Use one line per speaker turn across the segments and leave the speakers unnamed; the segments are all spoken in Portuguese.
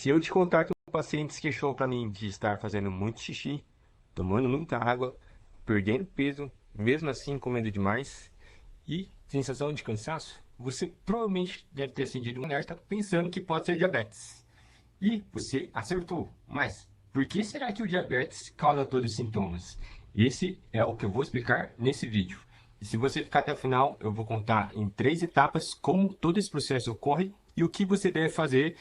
Se eu te contar que o paciente se queixou para mim de estar fazendo muito xixi, tomando muita água, perdendo peso, mesmo assim comendo demais e sensação de cansaço, você provavelmente deve ter acendido um alerta pensando que pode ser diabetes. E você acertou. Mas por que será que o diabetes causa todos os sintomas? Esse é o que eu vou explicar nesse vídeo. E se você ficar até o final, eu vou contar em 3 etapas como todo esse processo ocorre e o que você deve fazer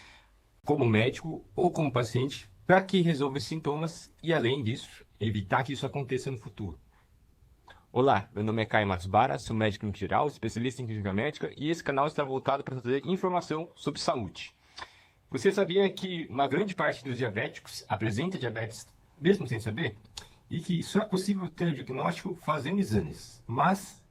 como médico ou como paciente para que resolva os sintomas e, além disso, evitar que isso aconteça no futuro. Olá, meu nome é Caio Masbara, sou médico clínico geral, especialista em clínica médica e esse canal está voltado para trazer informação sobre saúde. Você sabia que uma grande parte dos diabéticos apresenta diabetes mesmo sem saber? E que só é possível ter diagnóstico fazendo exames, mas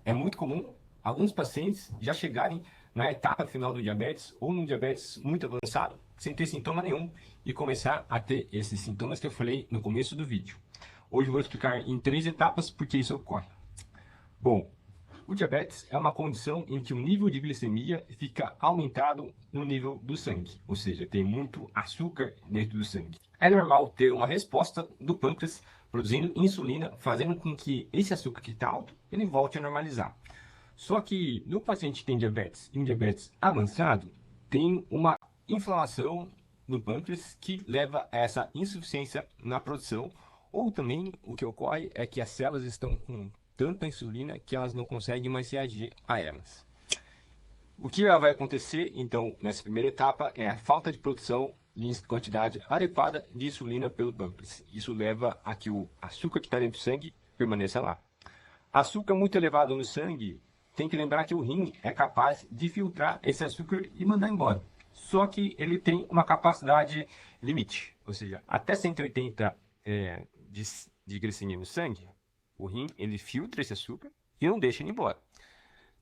é muito comum alguns pacientes já chegarem na etapa final do diabetes ou num diabetes muito avançado, sem ter sintoma nenhum e começar a ter esses sintomas que eu falei no começo do vídeo. Hoje eu vou explicar em 3 etapas por que isso ocorre. Bom, o diabetes é uma condição em que o nível de glicemia fica aumentado no nível do sangue, ou seja, tem muito açúcar dentro do sangue. É normal ter uma resposta do pâncreas produzindo insulina, fazendo com que esse açúcar que está alto, ele volte a normalizar. Só que no paciente que tem diabetes e um diabetes avançado, tem uma inflamação no pâncreas que leva a essa insuficiência na produção, ou também o que ocorre é que as células estão com tanta insulina que elas não conseguem mais reagir a elas. O que vai acontecer, então, nessa primeira etapa é a falta de produção de quantidade adequada de insulina pelo pâncreas. Isso leva a que o açúcar que está dentro do sangue permaneça lá. Açúcar muito elevado no sangue, tem que lembrar que o rim é capaz de filtrar esse açúcar e mandar embora. Só que ele tem uma capacidade limite, ou seja, até 180 de glicemia no sangue, o rim ele filtra esse açúcar e não deixa ele embora.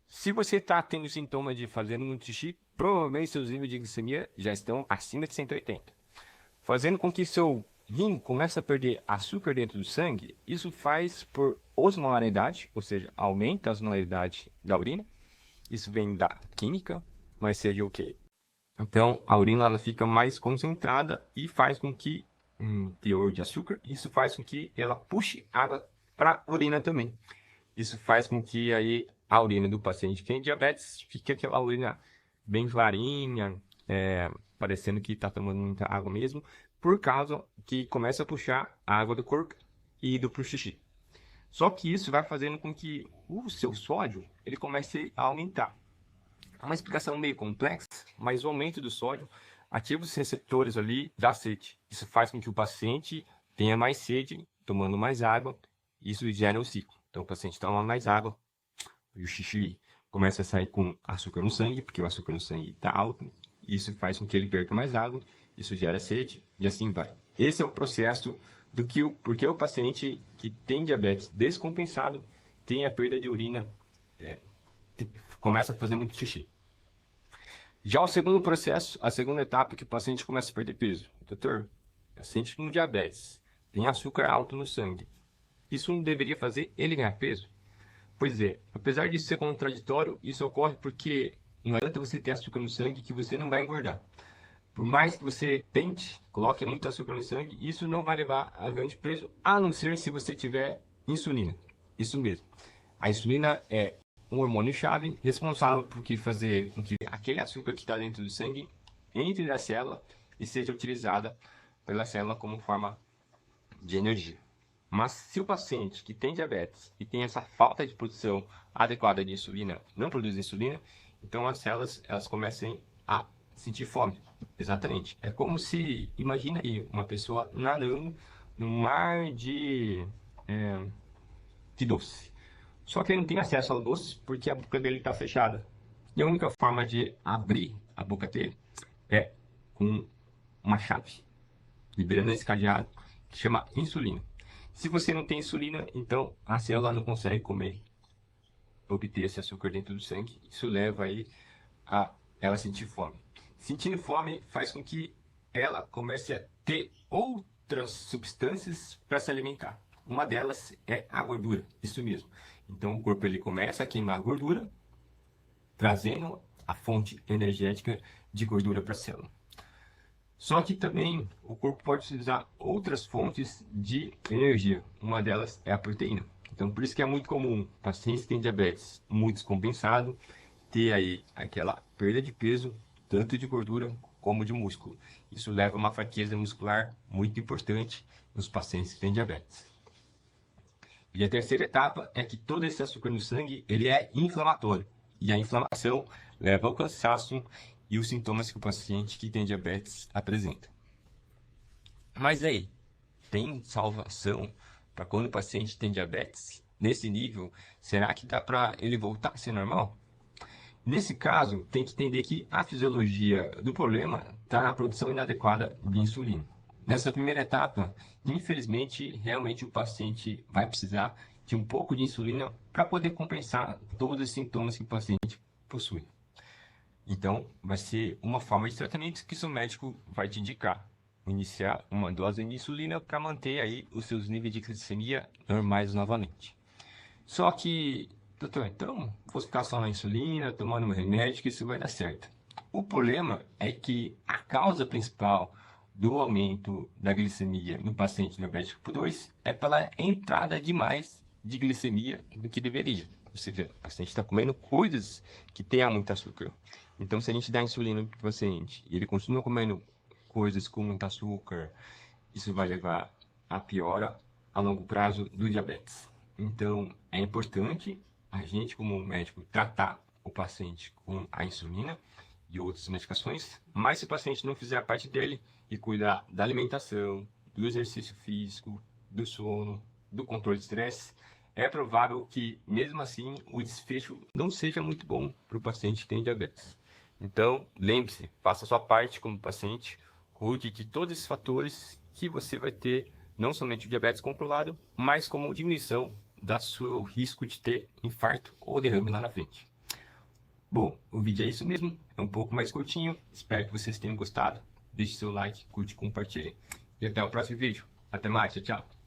Se você está tendo sintoma de fazendo muito xixi, provavelmente seus níveis de glicemia já estão acima de 180. Fazendo com que seu rim comece a perder açúcar dentro do sangue, isso faz por osmolaridade, ou seja, aumenta a osmolaridade da urina. Isso vem da química, mas seja o quê? Então, a urina ela fica mais concentrada e faz com que teor de açúcar, isso faz com que ela puxe água para a urina também. Isso faz com que aí a urina do paciente que tem diabetes fique aquela urina bem clarinha, parecendo que está tomando muita água mesmo, por causa que começa a puxar a água do corpo e indo para o xixi. Só que isso vai fazendo com que o seu sódio ele comece a aumentar. É uma explicação meio complexa, mas o aumento do sódio ativa os receptores ali da sede. Isso faz com que o paciente tenha mais sede, tomando mais água, e isso gera um ciclo. Então o paciente toma mais água, e o xixi começa a sair com açúcar no sangue, porque o açúcar no sangue está alto, e isso faz com que ele perca mais água, isso gera sede, e assim vai. Esse é o processo porque o paciente que tem diabetes descompensado tem a perda de urina, começa a fazer muito xixi. Já o segundo processo, a segunda etapa, que o paciente começa a perder peso. Doutor, paciente com diabetes, tem açúcar alto no sangue. Isso não deveria fazer ele ganhar peso? Pois é, apesar disso ser contraditório, isso ocorre porque não adianta você ter açúcar no sangue que você não vai engordar. Por mais que você tente, coloque muito açúcar no sangue, isso não vai levar a ganho de peso, a não ser se você tiver insulina. Isso mesmo. A insulina é um hormônio-chave responsável por fazer com que aquele açúcar que está dentro do sangue entre na célula e seja utilizada pela célula como forma de energia. Mas se o paciente que tem diabetes e tem essa falta de produção adequada de insulina, não produz insulina, então as células elas começam a sentir fome. Exatamente. É como se, imagina aí, uma pessoa nadando no mar de doce. Só que ele não tem acesso ao doce porque a boca dele está fechada. E a única forma de abrir a boca dele é com uma chave, liberando esse cadeado que chama insulina. Se você não tem insulina, então a célula não consegue comer, obter esse açúcar dentro do sangue. Isso leva aí a ela sentir fome. Sentindo fome faz com que ela comece a ter outras substâncias para se alimentar. Uma delas é a gordura, isso mesmo. Então o corpo ele começa a queimar a gordura, trazendo a fonte energética de gordura para a célula. Só que também o corpo pode utilizar outras fontes de energia. Uma delas é a proteína. Então, por isso que é muito comum pacientes que têm diabetes muito descompensado ter aí aquela perda de peso, tanto de gordura como de músculo. Isso leva a uma fraqueza muscular muito importante nos pacientes que têm diabetes. E a terceira etapa é que todo esse açúcar no sangue ele é inflamatório. E a inflamação leva ao cansaço e os sintomas que o paciente que tem diabetes apresenta. Mas aí, tem salvação para quando o paciente tem diabetes? Nesse nível, será que dá para ele voltar a ser normal? Nesse caso, tem que entender que a fisiologia do problema está na produção inadequada de insulina. Nessa primeira etapa, infelizmente, realmente o paciente vai precisar de um pouco de insulina para poder compensar todos os sintomas que o paciente possui. Então, vai ser uma forma de tratamento que o seu médico vai te indicar. Iniciar uma dose de insulina para manter aí os seus níveis de glicemia normais novamente. Só que, doutor, então, vou ficar só na insulina, tomando um remédio, que isso vai dar certo. O problema é que a causa principal do aumento da glicemia no paciente diabético tipo 2 é pela entrada demais de glicemia do que deveria. Ou seja, o paciente está comendo coisas que tenham muito açúcar. Então, se a gente dá insulina para o paciente e ele continua comendo coisas com muito açúcar, isso vai levar a piora a longo prazo do diabetes. Então, é importante a gente, como médico, tratar o paciente com a insulina e outras medicações, mas se o paciente não fizer a parte dele e cuidar da alimentação, do exercício físico, do sono, do controle de estresse, é provável que, mesmo assim, o desfecho não seja muito bom para o paciente que tem diabetes. Então, lembre-se, faça a sua parte como paciente, cuide de todos esses fatores que você vai ter, não somente o diabetes controlado, mas como diminuição do seu risco de ter infarto ou derrame lá na frente. Bom, o vídeo é isso mesmo, é um pouco mais curtinho, espero que vocês tenham gostado. Deixe seu like, curte e compartilhe. E até o próximo vídeo. Até mais, tchau, tchau.